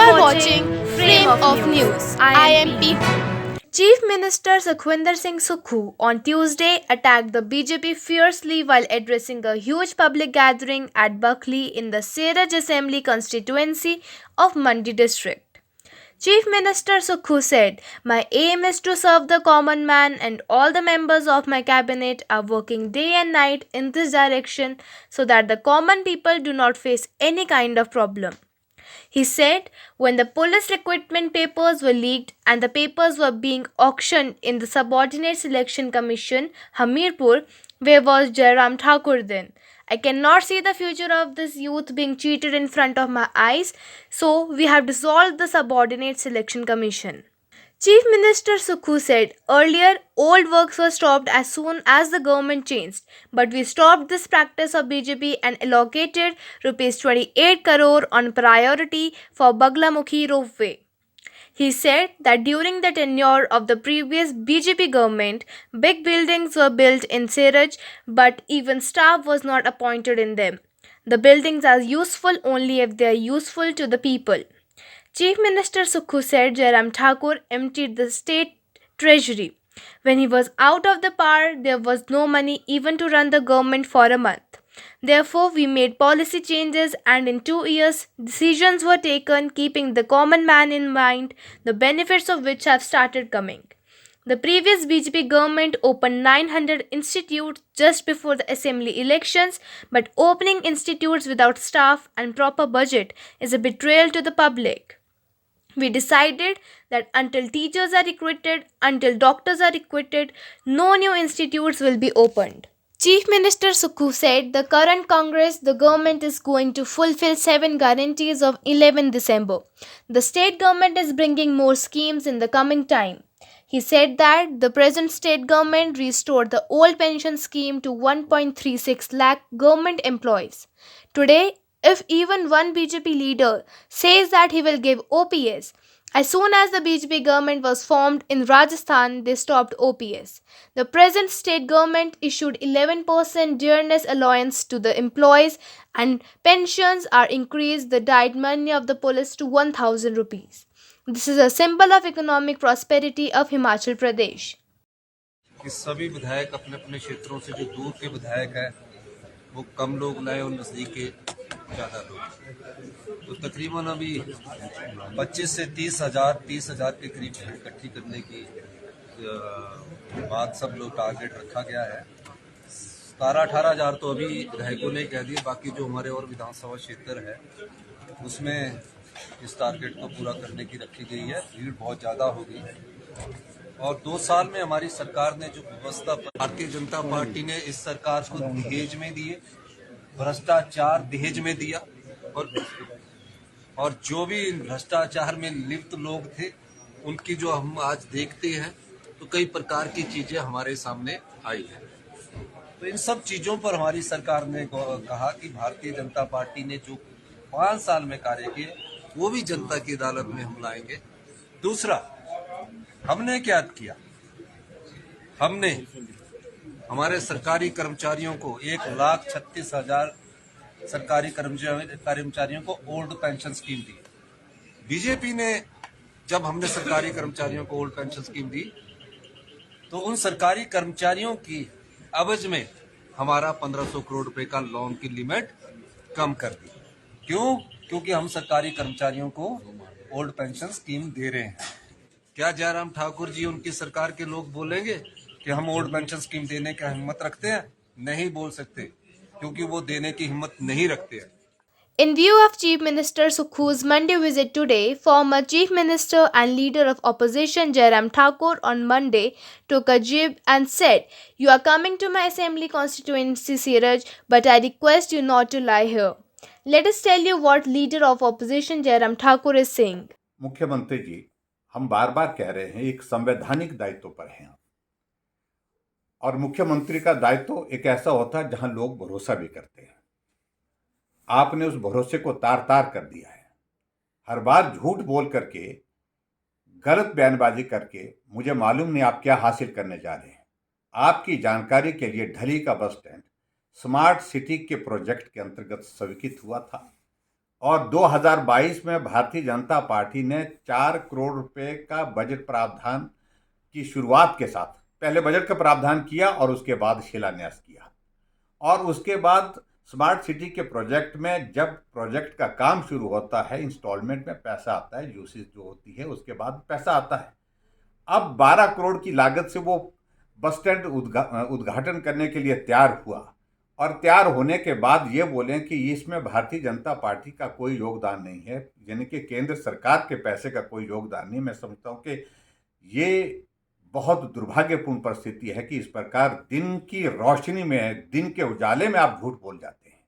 are watching Frame of News. I am P. Chief Minister Sukhwinder Singh Sukhu on Tuesday attacked the BJP fiercely while addressing a huge public gathering at Buckley in the Seraj Assembly constituency of Mandi district. Chief Minister Sukhu said, "My aim is to serve the common man, and all the members of my cabinet are working day and night in this direction so that the common people do not face any kind of problem." He said when the police recruitment papers were leaked and the papers were being auctioned in the Subordinate Selection Commission, Hamirpur, where was Jairam Thakur then? I cannot see the future of this youth being cheated in front of my eyes, so we have dissolved the Subordinate Selection Commission. Chief Minister Sukhu said earlier old works were stopped as soon as the government changed, but we stopped this practice of BJP and allocated rupees 28 crore on priority for Baglamukhi ropeway. He said that during the tenure of the previous BJP government, big buildings were built in Seraj, but even staff was not appointed in them. The buildings are useful only if they are useful to the people. Chief Minister Sukhu said Jairam Thakur emptied the state treasury. When he was out of the power, there was no money even to run the government for a month. Therefore, we made policy changes, and in 2 years, decisions were taken keeping the common man in mind, the benefits of which have started coming. The previous BJP government opened 900 institutes just before the assembly elections, but opening institutes without staff and proper budget is a betrayal to the public. We decided that until teachers are recruited, until doctors are recruited, no new institutes will be opened. Chief Minister Sukhu said the current Congress, the government is going to fulfill 7 guarantees of 11 December. The state government is bringing more schemes in the coming time. He said that the present state government restored the old pension scheme to 1.36 lakh government employees. Today, if even one BJP leader says that he will give OPS, as soon as the BJP government was formed in Rajasthan, they stopped OPS. The present state government issued 11% dearness allowance to the employees, and pensions are increased the diet money of the police to 1000 rupees. This is a symbol of economic prosperity of Himachal Pradesh. कि सभी विधायक अपने अपने क्षेत्रों से जो दूर के विधायक हैं वो कम लोग लाए और नजदीक के ज़्यादा लोग, तो तकरीबन अभी 25 से 30,000 के करीब इकट्ठी करने की बात सब लोग टारगेट रखा गया है। 17-18 हज़ार तो अभी विधायकों ने कह दिए, बाकी जो हमारे और विधानसभा क्षेत्र है उसमें इस टारगेट को पूरा करने की रखी गई है। भीड़ बहुत ज़्यादा होगी और 2 साल में हमारी सरकार ने जो व्यवस्था, भारतीय जनता पार्टी ने इस सरकार को दहेज में दिए, भ्रष्टाचार दहेज में दिया, और जो भी भ्रष्टाचार में लिप्त लोग थे उनकी जो हम आज देखते हैं तो कई प्रकार की चीजें हमारे सामने आई हैं। तो इन सब चीजों पर हमारी सरकार ने कहा कि भारतीय जनता पार्टी ने जो 5 साल में कार्य किए वो भी जनता की अदालत में हम लाएंगे। दूसरा, हमने क्या किया, हमने हमारे सरकारी कर्मचारियों को 1,36,000 सरकारी कर्मचारियों को ओल्ड पेंशन स्कीम दी। बीजेपी ने जब हमने सरकारी कर्मचारियों को ओल्ड पेंशन स्कीम दी तो उन सरकारी कर्मचारियों की अवज में हमारा 1500 करोड़ रुपए का लोन की लिमिट कम कर दी। क्यों? क्योंकि हम सरकारी कर्मचारियों को ओल्ड पेंशन स्कीम दे रहे हैं। क्या जयराम ठाकुर जी, उनकी सरकार के लोग बोलेंगे कि हम ओल्ड पेंशन स्कीम देने की हिम्मत रखते हैं? नहीं बोल सकते, क्योंकि वो देने की हिम्मत नहीं रखते हैं। In view of Chief Minister Sukhu's Monday visit today, former Chief Minister and leader of opposition Jairam Thakur on Monday took a jib and said, "You are coming to my assembly constituency Siraj, but I request you not to lie here." Let us tell you what leader of opposition Jairam Thakur is saying. मुख्यमंत्री जी, हम बार बार कह रहे हैं एक संवैधानिक दायित्व पर हैं और मुख्यमंत्री का दायित्व एक ऐसा होता है जहां लोग भरोसा भी करते हैं। आपने उस भरोसे को तार तार कर दिया है। हर बार झूठ बोल करके, गलत बयानबाजी करके मुझे मालूम नहीं आप क्या हासिल करने जा रहे हैं। आपकी जानकारी के लिए ढली का बस स्टैंड स्मार्ट सिटी के प्रोजेक्ट के अंतर्गत स्वीकृत हुआ था और 2022 में भारतीय जनता पार्टी ने 4 करोड़ रुपए का बजट प्रावधान की शुरुआत के साथ पहले बजट का प्रावधान किया और उसके बाद शिलान्यास किया। और उसके बाद स्मार्ट सिटी के प्रोजेक्ट में जब प्रोजेक्ट का काम शुरू होता है, इंस्टॉलमेंट में पैसा आता है, यूसेज जो होती है उसके बाद पैसा आता है। अब 12 करोड़ की लागत से वो बस स्टैंड उद्घाटन करने के लिए तैयार हुआ और तैयार होने के बाद ये बोलें कि इसमें भारतीय जनता पार्टी का कोई योगदान नहीं है, यानी कि केंद्र सरकार के पैसे का कोई योगदान नहीं। मैं समझता हूँ कि ये बहुत दुर्भाग्यपूर्ण परिस्थिति है कि इस प्रकार दिन की रोशनी में, दिन के उजाले में आप झूठ बोल जाते हैं।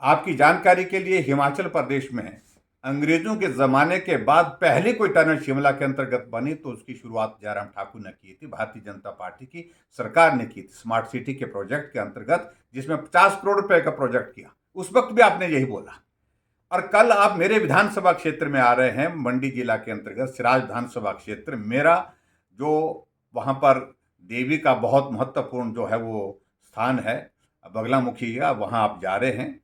आपकी जानकारी के लिए हिमाचल प्रदेश में अंग्रेजों के ज़माने के बाद पहली कोई टनल शिमला के अंतर्गत बनी तो उसकी शुरुआत जयराम ठाकुर ने की थी, भारतीय जनता पार्टी की सरकार ने की थी, स्मार्ट सिटी के प्रोजेक्ट के अंतर्गत, जिसमें 50 करोड़ रुपए का प्रोजेक्ट किया। उस वक्त भी आपने यही बोला। और कल आप मेरे विधानसभा क्षेत्र में आ रहे हैं, मंडी जिला के अंतर्गत सिराज विधानसभा क्षेत्र, मेरा जो वहाँ पर देवी का बहुत महत्वपूर्ण जो है वो स्थान है बगलामुखी का, वहाँ आप जा रहे हैं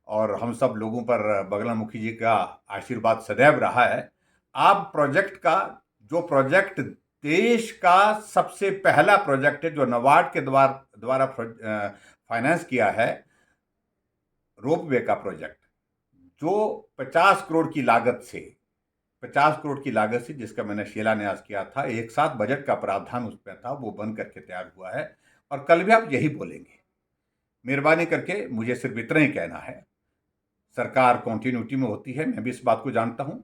और हम सब लोगों पर बगलामुखी जी का आशीर्वाद सदैव रहा है। आप प्रोजेक्ट का, जो प्रोजेक्ट देश का सबसे पहला प्रोजेक्ट है जो नाबार्ड के द्वारा फाइनेंस किया है, रोपवे का प्रोजेक्ट, जो 50 करोड़ की लागत से जिसका मैंने शिलान्यास किया था, एक साथ बजट का प्रावधान उस पर था, वो बन करके तैयार हुआ है। और कल भी आप यही बोलेंगे। मेहरबानी करके मुझे सिर्फ इतना ही कहना है, सरकार कॉन्टिन्यूटी में होती है, मैं भी इस बात को जानता हूं,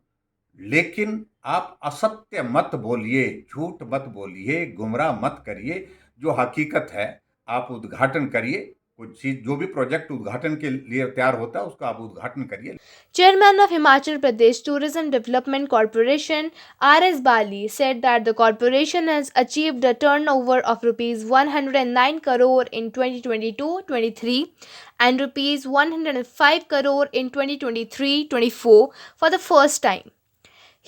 लेकिन आप असत्य मत बोलिए, झूठ मत बोलिए, गुमराह मत करिए। जो हकीकत है आप उद्घाटन करिए, कुछ चीज जो भी प्रोजेक्ट उद्घाटन के लिए तैयार होता है उसका आप उद्घाटन करिए। Chairman of Himachal Pradesh Tourism Development Corporation, R.S. Bali, said that the corporation has achieved a turnover of Rs 109 crore in 2022-23 and Rs 105 crore in 2023-24 for the first time.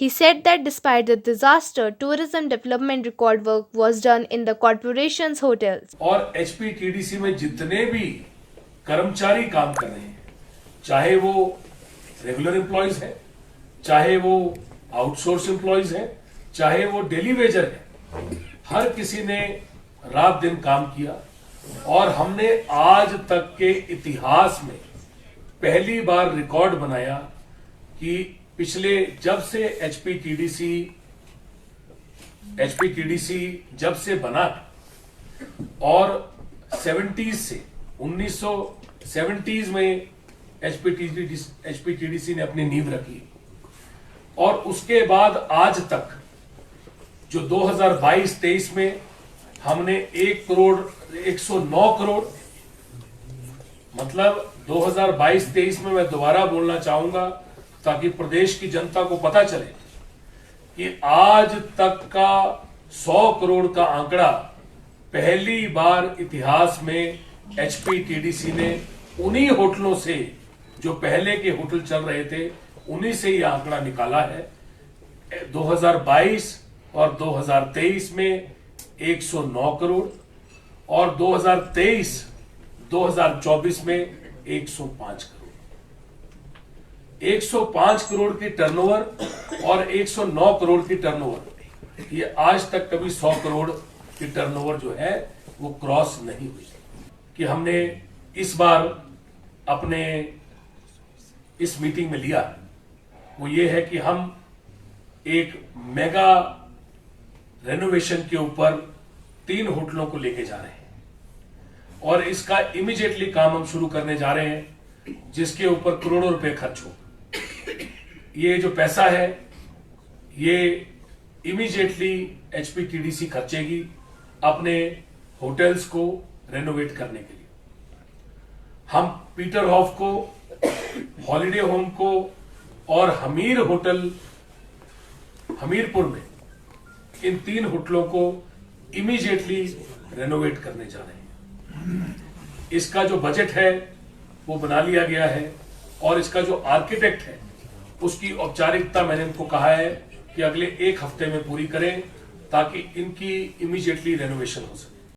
He said that despite the disaster, tourism development record work was done in the corporation's hotels. और HPTDC में जितने भी कर्मचारी काम कर रहे हैं, चाहे वो रेगुलर एम्प्लॉयज है, चाहे वो आउटसोर्स एम्प्लॉयज है, चाहे वो डेली वेजर है, हर किसी ने रात दिन काम किया और हमने आज तक के इतिहास में पहली बार रिकॉर्ड बनाया कि पिछले जब से HPTDC जब से बना और 70s से 1970s में HPTDC ने अपनी नींव रखी और उसके बाद आज तक जो 2022-23 में हमने 109 करोड़, मतलब 2022-23 में मैं दोबारा बोलना चाहूंगा ताकि प्रदेश की जनता को पता चले कि आज तक का 100 करोड़ का आंकड़ा पहली बार इतिहास में HPTDC ने उन्हीं होटलों से, जो पहले के होटल चल रहे थे, उन्हीं से ये आंकड़ा निकाला है। 2022 और 2023 में 109 करोड़ और 2023-2024 में 105 करोड़। 105 करोड़ की टर्नओवर और 109 करोड़ की टर्नओवर, ये आज तक कभी 100 करोड़ की टर्नओवर जो है वो क्रॉस नहीं हुई। कि हमने इस बार अपने इस मीटिंग में लिया वो ये है कि हम एक मेगा रेनोवेशन के ऊपर 3 होटलों को लेके जा रहे हैं और इसका इमीडिएटली काम हम शुरू करने जा रहे हैं, जिसके ऊपर करोड़ों रुपए खर्च हो। ये जो पैसा है ये इमीडिएटली HPTDC खर्चेगी अपने होटल्स को रेनोवेट करने के लिए। हम पीटर हॉफ को, हॉलिडे होम को और हमीर होटल हमीरपुर में, इन 3 होटलों को इमीडिएटली रेनोवेट करने जा रहे हैं। इसका जो बजट है वो बना लिया गया है और इसका जो आर्किटेक्ट है उसकी औपचारिकता मैंने इनको कहा है कि अगले 1 हफ्ते में पूरी करें ताकि इनकी इमीडिएटली रेनोवेशन हो सके।